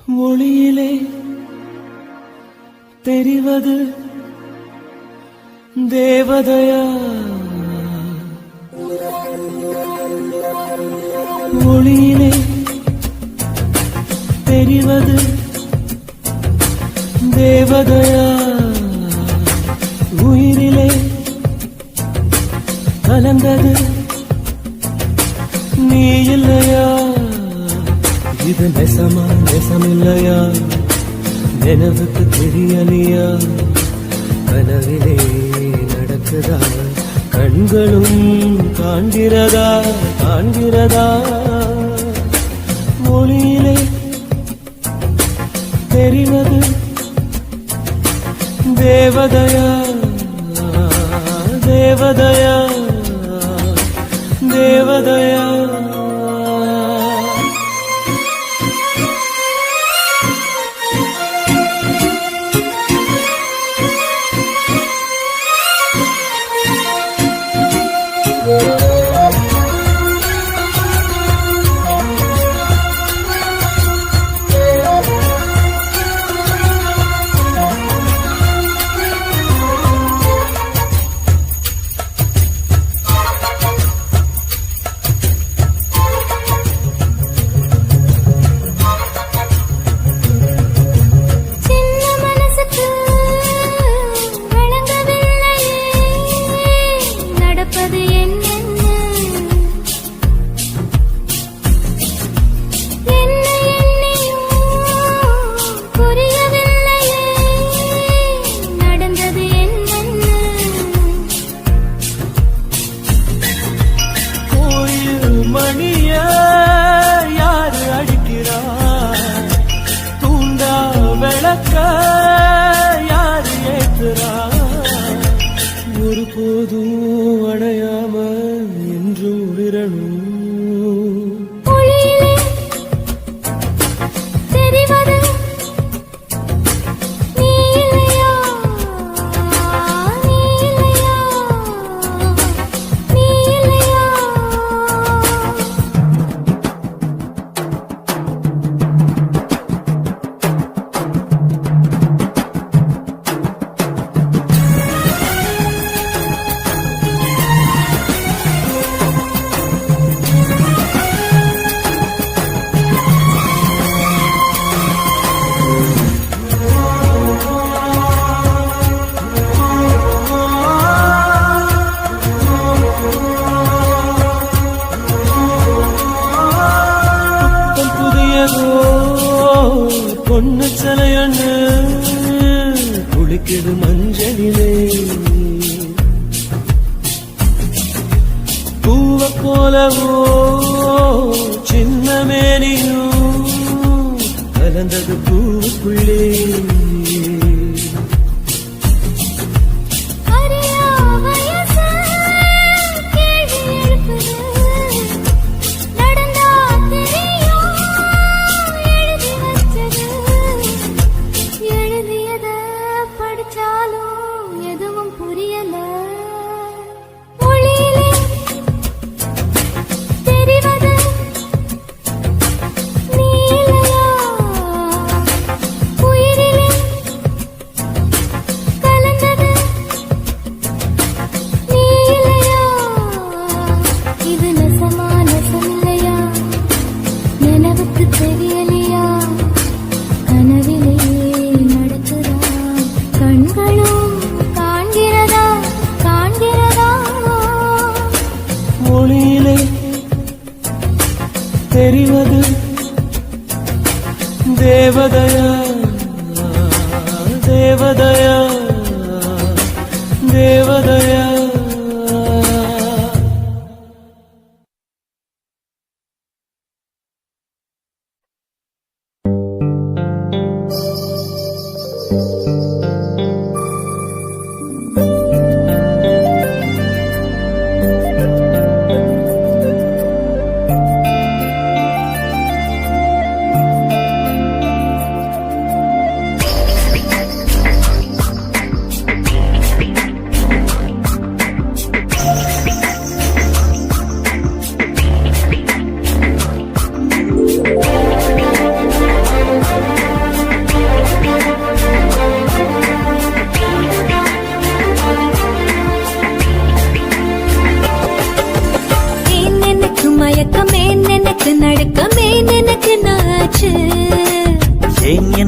மொழியிலே தெரிவது தேவதையா, மொழியிலே தெரிவது தேவதையா, உயிரிலே கலந்தது நீ இல்லையா? இது நெசமா நெசமில்லையா? நினைவுக்கு தெரியலையா? கனவிலே நடக்குதா? கண்களும் காண்கிறதா காண்கிறதா? மொழியிலே தெரிவது தேவதையா, தேவதையா, தேவதையா. ஒருபோதும் அடையாம என்று உளிரணும். பொண்ணு சிலையண்ணு குளிக்குது மஞ்சளிலே, பூவ போலவோ சின்ன மேனியும் கலந்தது பூவுக்குள்ளே. மொழியிலே தெரிவது தேவதையா, தேவதையா, தேவதையா.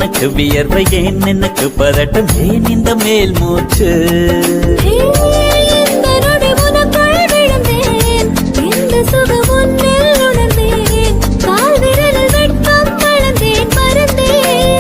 எனக்கு வியர்வை ஏன் எனக்கு பதட்டம் ஏன் இந்த மேல் மூச்சு இந்த நொடி உனக்குள் விழுந்தேன் இந்த சுகம் உன்னில் உணர்ந்தேன் கால் விரலில் வெட்கம் வளர்ந்தேன் மறந்தேன்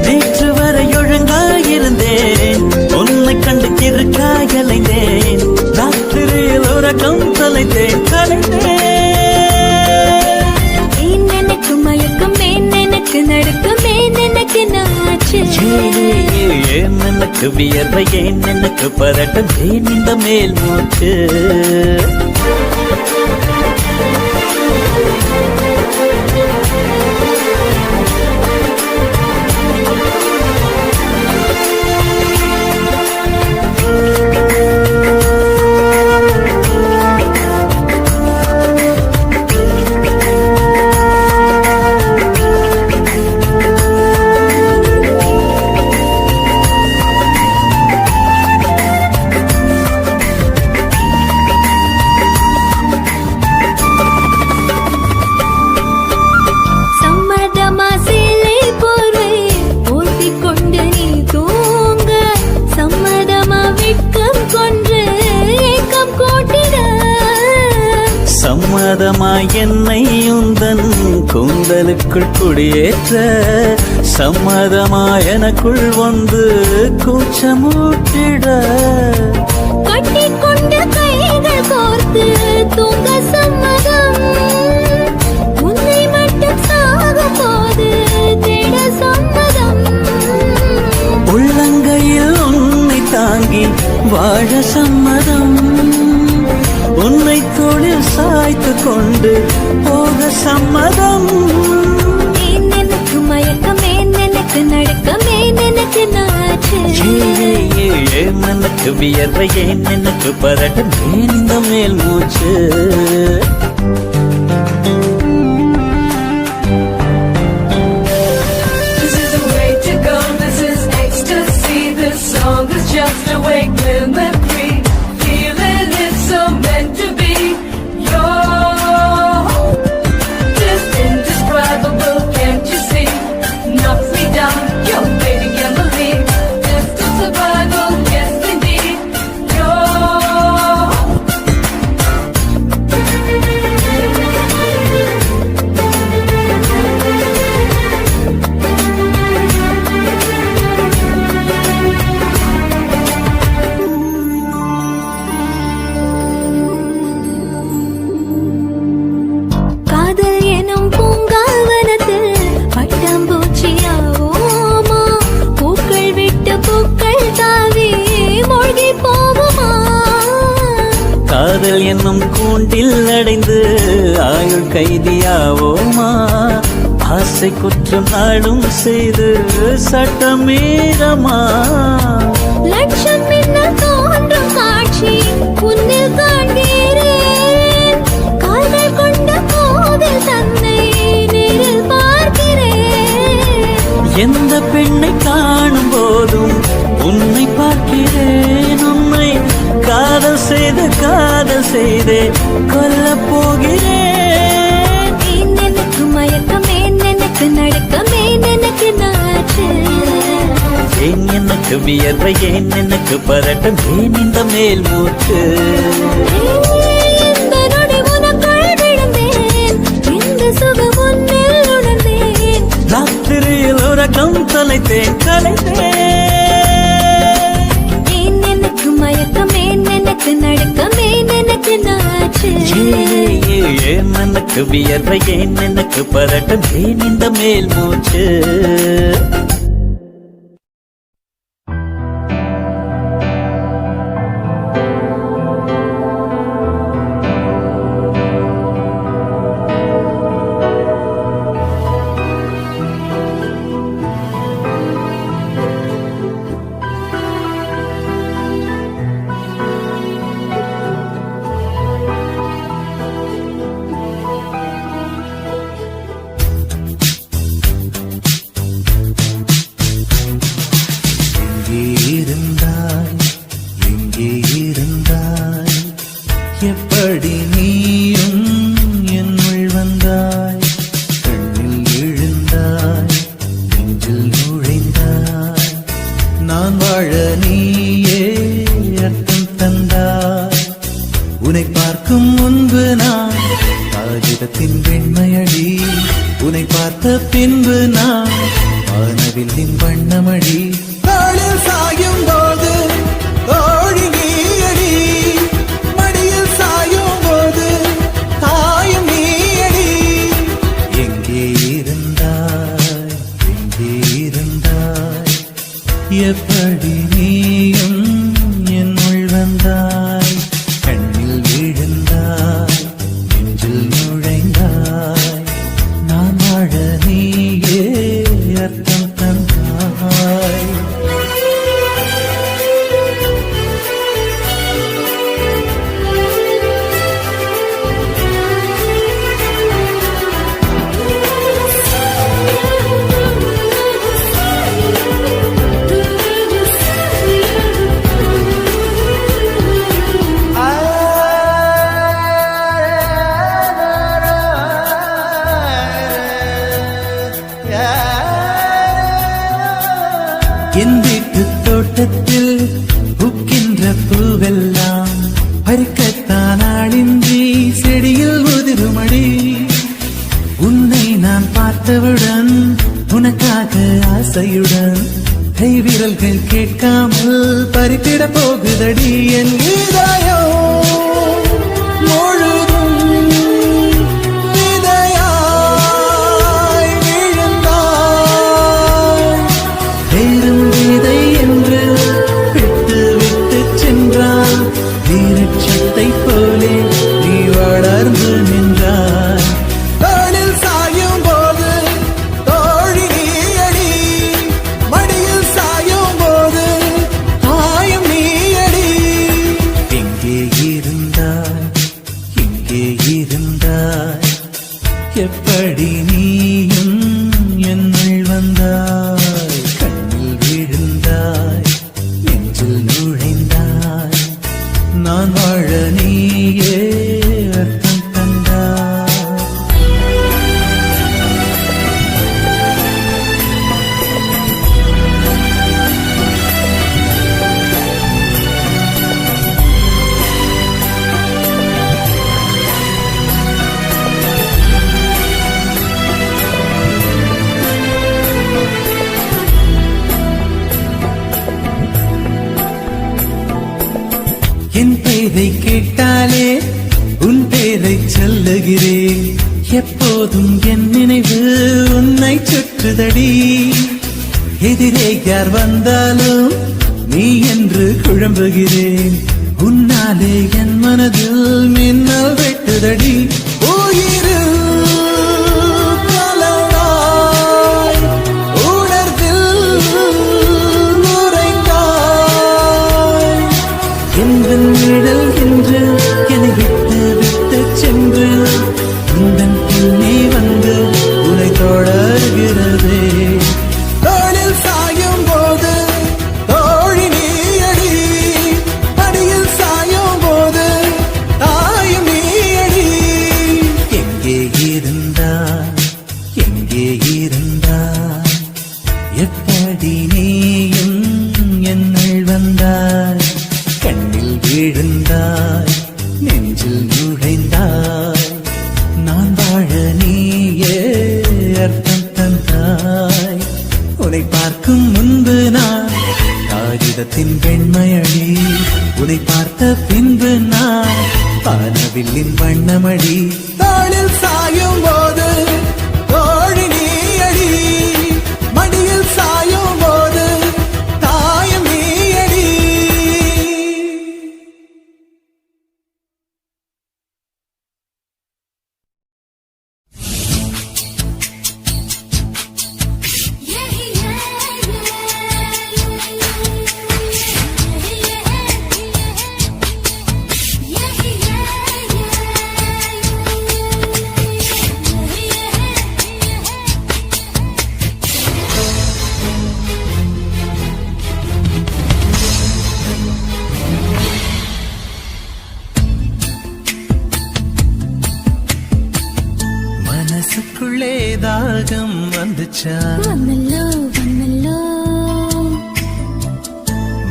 நேற்று வரை ஒழுங்காயிருந்தேன் உன்னை கண்டு கிறுக்காய் அலைந்தேன் ராத்திரியில் உறக்கம் தொலைந்தேன் கலைந்தேன் எனக்கு மயக்கம் ஏன் எனக்கு நடுக்கம் ஏன் எனக்கு நாச்சு ஏன் எனக்கு வியர்வை ஏன் எனக்கு பதட்டம் ஏன் இந்த மேல் மூச்சு சம்மதமா சேலை போர்வை போர்த்திக் கொண்டு நீ தூங்க சம்மதமா வெட்கம் கொன்று ஏக்கம் கூட்டிட சம்மதமாய் என்னை உந்தன் கூந்தலுக்குள் குடியேற்ற சம்மதமாய் எனக்குள் வந்து கூச்சமூட்டிட கட்டிக்கொண்ட கைகள் கோர்த்து தூங்க சம்மதம் உன்னை மட்டும் சாக போது தேட சம்மதம் உள்ளங்கையில் உன்னை தாங்கி வாழ சம்மதம் உன்னை தோளில் சாய்த்து கொண்டு போக சம்மதம் ஏன் எனக்கு மயக்கம் ஏன் எனக்கு நடுக்கம் ஏன் எனக்கு நாச்சு ஏன் எனக்கு வியர்வை ஏன் எனக்கு பதட்டம் ஏன் இந்த மேல் மூச்சு This is the way to go, this is ecstasy. This song is just a wake memory. Feeling it's so meant to be. You're just indescribable, can't you see? Knocks me down, your baby can't believe. Just a survival, yes indeed. You're காதல் எனும் பூங்காவனத்தில் பட்டாம்பூச்சியாவோமா பூக்கள் விட்டு பூக்கள் தாவி மூழ்கி போகுமா காதல் என்னும் கூண்டில் அடைந்து ஆயுள் கைதியாவோமா ஆசை குற்றம் நாடும் செய்து சட்டமீறமா லட்சம் மின்னல் தோன்றும் காட்சி உன்னில் காண்கிறேன் காதல் கொண்ட கோவில் தன்னை நேரில் பார்க்கிறேன் எந்த பெண்ணை காணும் போதும் உன்னை பார்க்கிறேன் உன்னை காதல் செய்து கொல்லப் போகிறேன் ஏன் எனக்கு மயக்கம் ஏன் எனக்கு நடுக்கம் ஏன் எனக்கு நாச்சு ஏன் எனக்கு வியர்வை ஏன் எனக்கு பதட்டம் ஏன் இந்த மேல் மூச்சு இந்த நொடி உனக்குள் விழுந்தேன் இந்த சுகம் உன்னில் உணர்ந்தேன் ராத்திரியில் உறக்கம் தொலைத்தேன் கலைந்தேன் ஏன் எனக்கு மயக்கம் ஏன் எனக்கு நடுக்கம் ஏன் எனக்கு நாச்சு ஏன் எனக்கு வியர்வை ஏன் எனக்கு பதட்டம் ஏன் இந்த மேல் மூச்சு வெண்மையடி உன்னை பார்த்த பின்பு நான் வானவில்லின் வண்ணமடி தாளில் சாயும் போது தோழி நீயடி மடியில் சாயும் போது தாயும் நீயடி எங்கே இருந்தாய் எங்கே இருந்தாய் எப்படி நீயும் என்னுள் வந்தாய் கண்ணில் விழுந்தாய் நெஞ்சில் நுழைந்தாய் நான் வாழ நீயே அர்த்தம் தந்தாய் என் வீட்டு தோட்டத்தில் பூக்கின்ற பூவெல்லாம் பறிக்கத்தான் ஆளின்றி செடியில் உதிருமடி உன்னை நான் பார்த்தவுடன் உனக்காக ஆசையுடன் கை விரல்கள் கேட்காமல் பறித்திட போகுதடி என் இதயம் முழுதும் விதையாய் விழுந்தாய் வேறும் விதை என்று விட்டு விட்டு சென்றால் வீரட்சத்தை போலே நீ வளர்ந்து நின்றாய் தாளில் சாயும் போது தோழி நீயடி மடியில் சாயும் போது தாயும் நீயடி எங்கே இருந்தாய் எங்கே இருந்தாய் எப்படி நீயும் என்னுள் வந்தாய் கண்ணில் விழுந்தாய் நெஞ்சில் நுழைந்தாய் நான் வாழ நீயே அர்த்தம் தந்தாய் என் பேரை கேட்டாலே உன் பேரை சொல்லுகிறேன் எப்போதும் என் நினைவு உன்னை சுற்றுதடி எதிரே யார் வந்தாலும் நீ என்று குழம்புகிறேன் உன்னாலே என் மனதில் மின்னல் வெட்டுதடி உயிரில் கலந்தாய் உணர்வில் உறைந்தாய் என்று நிழல் என்று என்னை விட்டு விட்டு சென்று உந்தன் பின்னே வந்து உன்னை தொடர்கிறதே தோளில் சாயும் போது தோழி நீயடி மடியில் சாயும் போது தாயும் நீயடி எங்கே இருந்தாய் எங்கே இருந்தாய் எப்படி நீயும் என்னுள் வந்தாய் கண்ணில் விழுந்தாய் நெஞ்சில் நுழைந்தாய் நான் வாழ நீயே அர்த்தம் தந்தாய் உன்னை பார்க்கும் முன்பு நான் காகிதத்தின் வெண்மையடி உன்னை பார்த்த பின்பு நான் வானவில்லின் வண்ணமடி தாளில் சாயும் போது தோழி நீயடி மடியில் சாயும் போது தாயும் நீயடி மனசுக்குள்ளே தாகம் வந்துச்சா வந்தல்லோ வந்தல்லோ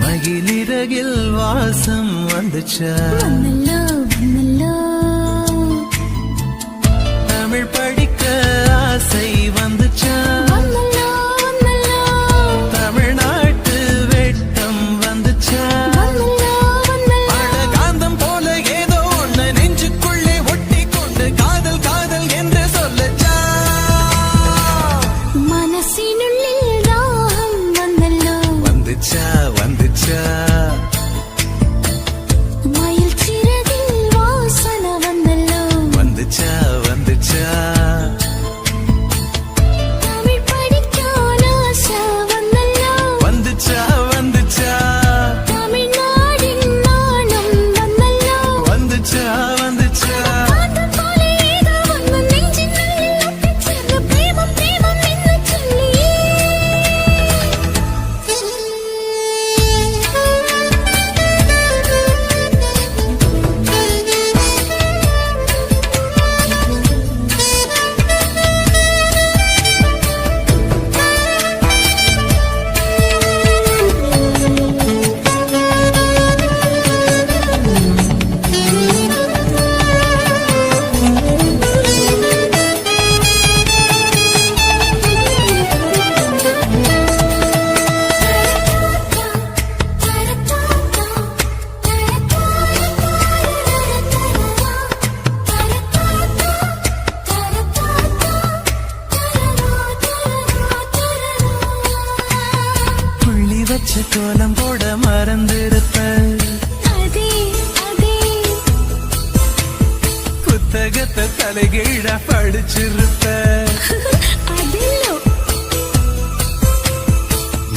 மகிழிறகில் வாசம் வந்துச்சா வந்தல்லோ வந்தல்லோ தமிழ் படி வந்துச்சா வந்தல்லோ வந்தல்லோ தமிழ்நாட்டு வெட்டம் வந்துச்சா வந்தல்லோ வந்தல்லோ அழகாந்தம் போல ஏதோ ஒண்ணு நெஞ்சுக்குள்ளே ஒட்டி கொண்டு காதல் காதல் என்று சொல்லச்சா மனசினுள்ளில் தாகம் வந்தல்லோ வந்துச்சா வந்துச்சா மயில் சிறகில் வாசனை வந்தல்லோ வந்துச்சா வந்துச்சா தமிழ் படிக்கான ஆசை வந்தல்லோ வந்துச்சா வந்துச்சா தமிழ்நாடின் நாணம் வந்தல்லோ வந்துச்சா வந்துச்சா காதல் போல ஏதோ ஒன்று நெஞ்சினுள்ளில் ஒட்டிச் சேர்ந்து பிரேமம் பிரேமம் என்று சொல்லியே புள்ளி வச்ச கோலம் போட மறந்திருப்ப அதே அதே புத்தகத்தை தலைகீழ படிச்சிருப்ப அதில்லோ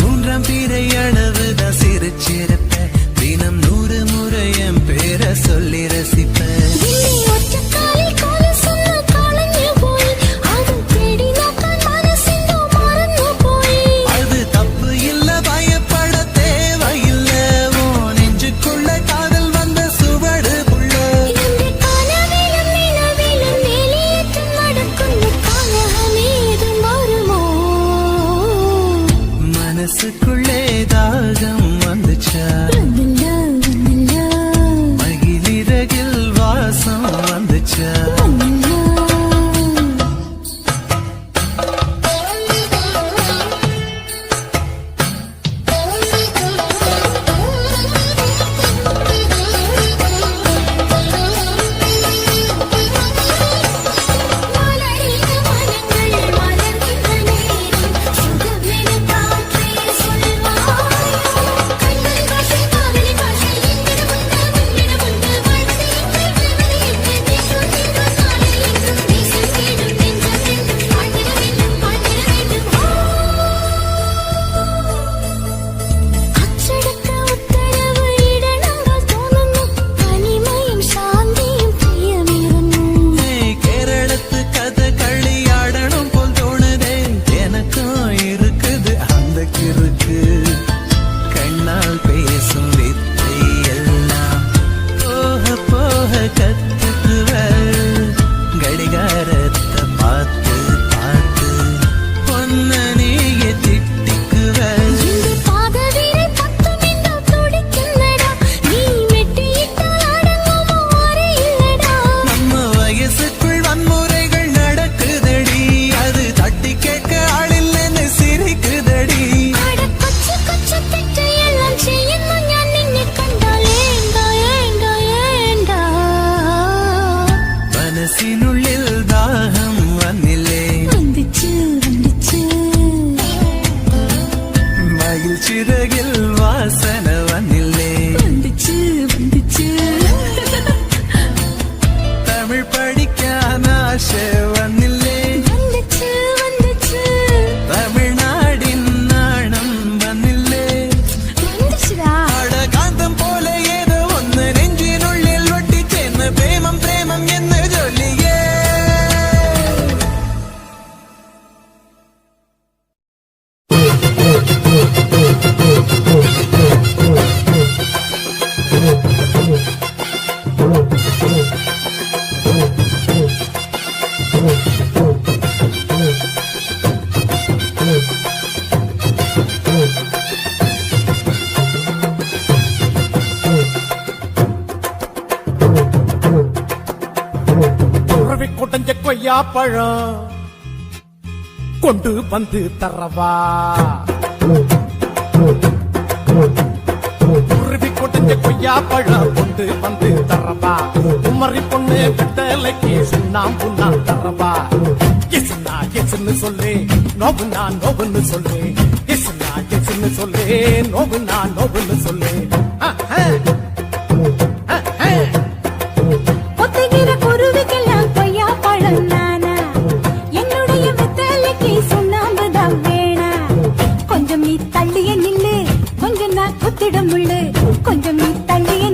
மூன்றாம் பிறை அளவுதான் சிரிச்சிருப்ப தினம் 100 முறை என் பேரை சொல்லி ரசிப்ப வில்லி ஒற்ற காலில் கால சொன்ன காலஞ்சு போய் அது தேடி நோக்கான் மனசிந்தோ மறந்து போய் அது தப்பு இல்ல பயப்பட தேவையில்ல ஓ நெஞ்சுக்குள்ள காதல் வந்த சுவடு புள்ள இந்த கனவிலும் நிலவிலும் வெளியேற்றம் நடக்கும் காலமே இது மாறுமோ மனசுக்குள்ளே தாகம் வந்துச்சா வந்தல்லோ வந்தல்லோ மகிழிறகில் வாசம் வந்துச்சா வந்தல்லோ மலரின மனங்கள் மலர்கின்ற நேரம் சுகமென காற்றே சொல்வாய் கண்கள் பாஷை காதலி பாஷை எங்கிட வந்த வாழ்வதை என்று தேசம் தேடும் நாளை என்றும் தேசம் தேடும் நெஞ்சம் என்றும் வாழ்ந்திட வேண்டும் வாழ்ந்திட வேண்டும் அச்சடக்க உத்தரவு இட நாங்கள் தோணும் தனிமையும் சாந்தியும் பிரியமிருந்தும் கேரளத்து கதை களியாடணும் போல் தோணுதே எனக்கும் இருக்குது அந்த கிறுக்கு கண்ணால் பேசும் வித்தை எல்லாம் போக போக கத்துக்குவ கடிகாரத்தை பார்த்து பார்த்து பொன்ன நீயே திட்டிக்குவ இந்த பாதவிரை பத்தும் என்று துடிக்கின்றடா நீ மெட்டியிட்டால் அடங்குமோ அறியில்லடா நம்ம வயசுக்குள் வன்முறைகள் நடக்குதடி அது தட்டி கேட்க ஆளில்லைன்னு சிரிக்குதடி அட கொச்சு கொச்சு திட்டு எல்லாம் செய்யணும் ഞാൻ നിന്നെ കണ്ടാൽ ஏண்டா ஏண்டா ஏண்டா மனசினுள்ளில் தாகம் வந்தில்லே வந்துச்சு வந்துச்சு மயில் சிறகில் வாசனை வந்தில்லே வந்துச்சு வந்துச்சு தமிழ் படிக்கான ஆசை வந்தில்லே வந்துச்சு வந்துச்சு தமிழ்நாடின் நாணம் வந்தில்லே வந்துச்சுடா அட காந்தம் போல ஏதோ ஒன்னு நெஞ்சினுள்ளில் ஒட்டி சேர்ந்த பிரேமம் பிரேமம் என்று சொல்லியே கொய்யா பழம் கொண்டு வந்து தரவா உருவி கொட்டுஞ்ச கொய்யா பழம் கொண்டு வந்து தரவா குமரி பொண்ணு பித்தலைக்கு சுண்ணாம்புண்ணா தரவா எசுனா எசுன்னு சொல்லு நோவுனா நோவுன்னு சொல்லு எசுனா எசுன்னு சொல்லு நோவுனா நோவுன்னு சொல்லு ஒத்துகிற குருவிக்கெல்லாம் கொய்யா பழம் நானா என்னுடைய வெத்தலைக்கு சுண்ணாம்புதான் வேணா கொஞ்சம் நீ தள்ளிய நில்லு கொஞ்சம் நான் குத்திட முள்ளு கொஞ்சம் நீ தள்ளிய